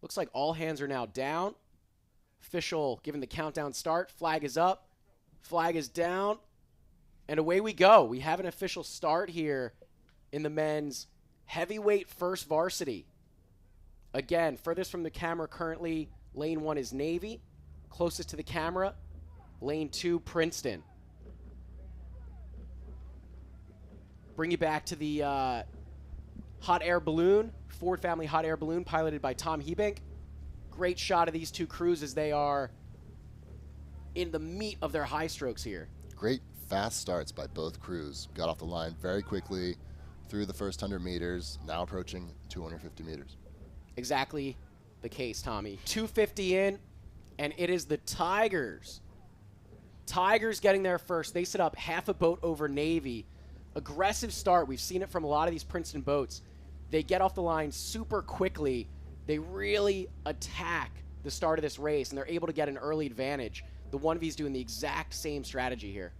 Looks like all hands are now down. Official giving the countdown start. Flag is up. Flag is down. And away we go. We have an official start here in the men's heavyweight first varsity. Again, furthest from the camera currently, lane 1 is Navy. Closest to the camera, lane 2, Princeton. Bring you back to the hot air balloon, Ford family hot air balloon piloted by Tom Hebink. Great shot of these two crews as they are in the meat of their high strokes here. Great fast starts by both crews. Got off the line very quickly through the first 100 meters, now approaching 250 meters. Exactly the case, Tommy. 250 in, and it is the Tigers. Tigers getting there first. They sit up half a boat over Navy. Aggressive start. We've seen it from a lot of these Princeton boats. They get off the line super quickly. They really attack the start of this race, and they're able to get an early advantage. The 1V's doing the exact same strategy here.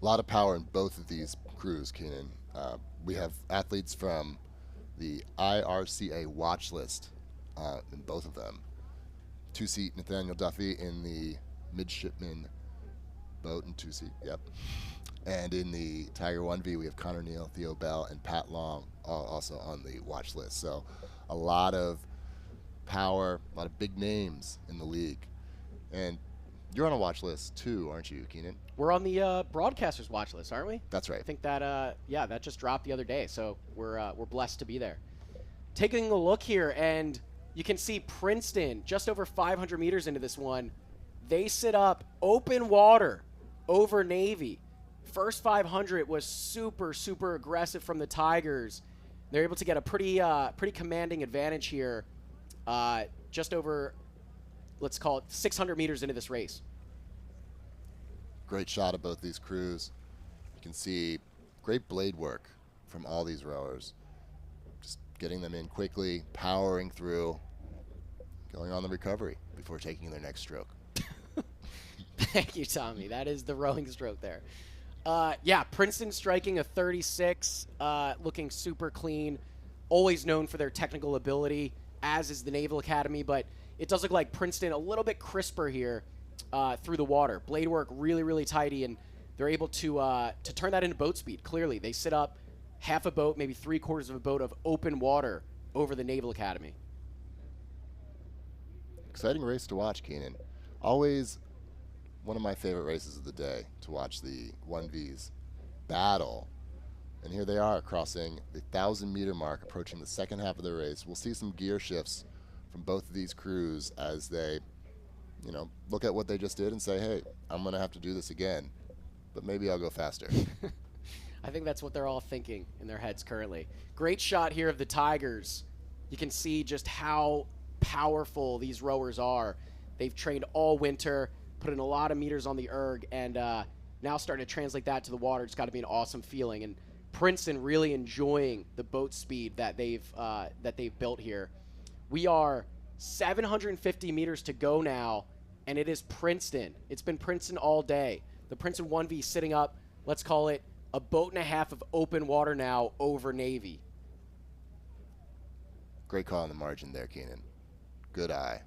A lot of power in both of these crews, Keenan. We have athletes from the IRCA watch list in both of them. Two-seat Nathaniel Duffy in the midshipman boat and two-seat, yep. And in the Tiger 1V, we have Connor Neal, Theo Bell, and Pat Long also on the watch list. So a lot of power, a lot of big names in the league. And you're on a watch list too, aren't you, Keenan? We're on the broadcasters watch list, aren't we? That's right. I think that, yeah, that just dropped the other day, so we're blessed to be there. Taking a look here, and you can see Princeton just over 500 meters into this one. They sit up open water over Navy. First 500 was super, super aggressive from the Tigers. They're able to get a pretty commanding advantage here, just over, let's call it 600 meters into this race. Great shot of both these crews. You can see great blade work from all these rowers. Just getting them in quickly, powering through, going on the recovery before taking their next stroke. Thank you, Tommy. That is the rowing stroke there. Yeah, Princeton striking a 36, looking super clean. Always known for their technical ability, as is the Naval Academy, but it does look like Princeton a little bit crisper here through the water. Blade work really, really tidy, and they're able to turn that into boat speed, clearly. They sit up half a boat, maybe 3/4 of a boat of open water over the Naval Academy. Exciting race to watch, Keenan. Always one of my favorite races of the day to watch the 1Vs battle. And here they are crossing the 1,000-meter mark, approaching the second half of the race. We'll see some gear shifts from both of these crews as they, you know, look at what they just did and say, hey, I'm going to have to do this again, but maybe I'll go faster. I think that's what they're all thinking in their heads currently. Great shot here of the Tigers. You can see just how powerful these rowers are. They've trained all winter, put in a lot of meters on the erg, and now starting to translate that to the water. It's got to be an awesome feeling. And Princeton really enjoying the boat speed that they've built here. We are 750 meters to go now, and it is Princeton. It's been Princeton all day. The Princeton 1V sitting up, let's call it a boat and a half of open water now over Navy. Great call on the margin there, Keenan. Good eye.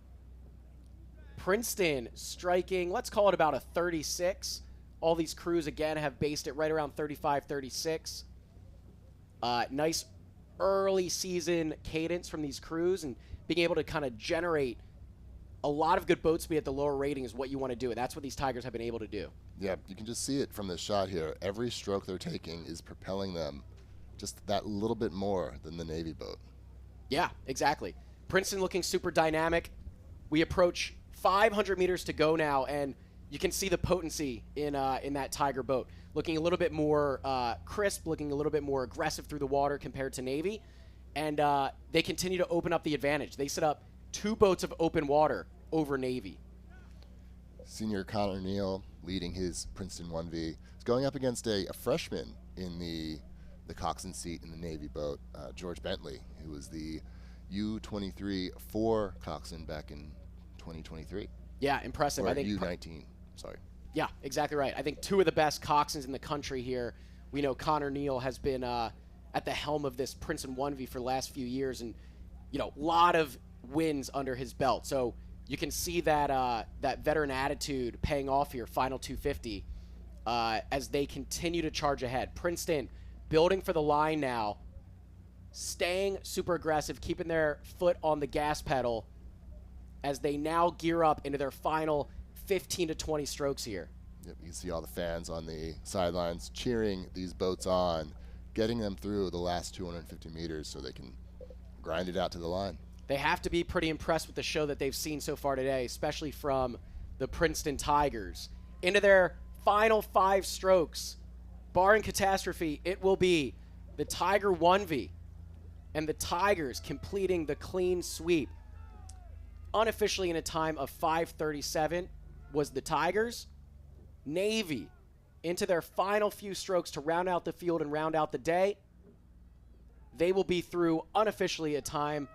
Princeton striking, let's call it about a 36. All these crews, again, have based it right around 35, 36. Nice early season cadence from these crews, and being able to kind of generate a lot of good boat speed at the lower rating is what you want to do, and that's what these Tigers have been able to do. Yeah, you can just see it from this shot here. Every stroke they're taking is propelling them just that little bit more than the Navy boat. Yeah, exactly. Princeton looking super dynamic. We approach 500 meters to go now, and you can see the potency in that Tiger boat. Looking a little bit more crisp, looking a little bit more aggressive through the water compared to Navy. And they continue to open up the advantage. They set up 2 boats of open water over Navy. Senior Connor Neal leading his Princeton 1V. He's going up against a freshman in the coxswain seat in the Navy boat, George Bentley, who was the U-23 4 coxswain back in 2023. Yeah, impressive. Or I think U-19, sorry. Yeah, exactly right. I think 2 of the best coxswains in the country here. We know Connor Neal has been at the helm of this Princeton 1V for the last few years, and, you know, a lot of wins under his belt. So you can see that that veteran attitude paying off here, final 250, as they continue to charge ahead. Princeton building for the line now, staying super aggressive, keeping their foot on the gas pedal as they now gear up into their final 15 to 20 strokes here. Yep, you can see all the fans on the sidelines cheering these boats on, getting them through the last 250 meters so they can grind it out to the line. They have to be pretty impressed with the show that they've seen so far today, especially from the Princeton Tigers. Into their final 5 strokes, barring catastrophe, it will be the Tiger 1V and the Tigers completing the clean sweep. Unofficially in a time of 5:37 was the Tigers. Navy into their final few strokes to round out the field and round out the day. They will be through unofficially a time